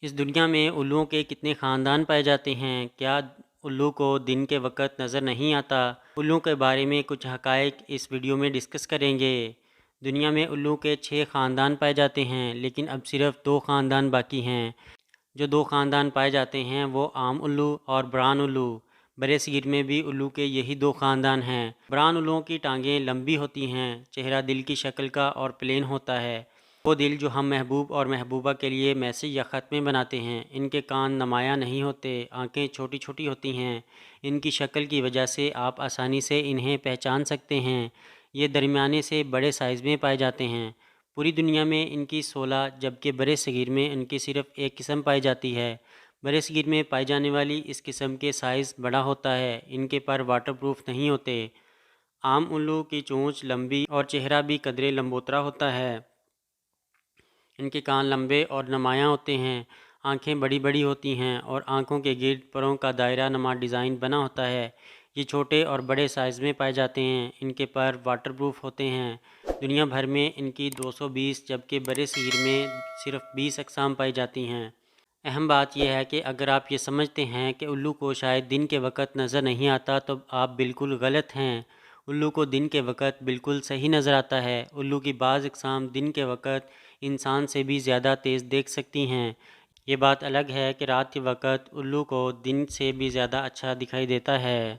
اس دنیا میں الوؤں کے کتنے خاندان پائے جاتے ہیں؟ کیا الو کو دن کے وقت نظر نہیں آتا؟ الو کے بارے میں کچھ حقائق اس ویڈیو میں ڈسکس کریں گے۔ دنیا میں الو کے 6 خاندان پائے جاتے ہیں، لیکن اب صرف 2 خاندان باقی ہیں۔ جو 2 خاندان پائے جاتے ہیں وہ عام الو اور بران الو۔ برِ صغیر میں بھی الو کے یہی 2 خاندان ہیں۔ بران الوؤں کی ٹانگیں لمبی ہوتی ہیں، چہرہ دل کی شکل کا اور پلین ہوتا ہے، وہ دل جو ہم محبوب اور محبوبہ کے لیے میسج یا خط میں بناتے ہیں۔ ان کے کان نمایاں نہیں ہوتے، آنکھیں چھوٹی چھوٹی ہوتی ہیں۔ ان کی شکل کی وجہ سے آپ آسانی سے انہیں پہچان سکتے ہیں۔ یہ درمیانے سے بڑے سائز میں پائے جاتے ہیں۔ پوری دنیا میں ان کی 16 جبکہ برِ صغیر میں ان کی صرف ایک قسم پائی جاتی ہے۔ برِ صغیر میں پائی جانے والی اس قسم کے سائز بڑا ہوتا ہے، ان کے پر واٹر پروف نہیں ہوتے۔ عام الو کی چونچ لمبی اور چہرہ بھی قدرے لمبوترا ہوتا ہے۔ ان کے کان لمبے اور نمایاں ہوتے ہیں، آنکھیں بڑی بڑی ہوتی ہیں اور آنکھوں کے گرد پروں کا دائرہ نما ڈیزائن بنا ہوتا ہے۔ یہ چھوٹے اور بڑے سائز میں پائے جاتے ہیں۔ ان کے پر واٹر پروف ہوتے ہیں۔ دنیا بھر میں ان کی 220 جبکہ برِ صغیر میں صرف 20 اقسام پائی جاتی ہیں۔ اہم بات یہ ہے کہ اگر آپ یہ سمجھتے ہیں کہ الو کو شاید دن کے وقت نظر نہیں آتا تو آپ بالکل غلط ہیں۔ الو کو دن کے وقت بالکل صحیح نظر آتا ہے۔ الو کی بعض اقسام دن کے وقت انسان سے بھی زیادہ تیز دیکھ سکتی ہیں۔ یہ بات الگ ہے کہ رات کے وقت الو کو دن سے بھی زیادہ اچھا دکھائی دیتا ہے۔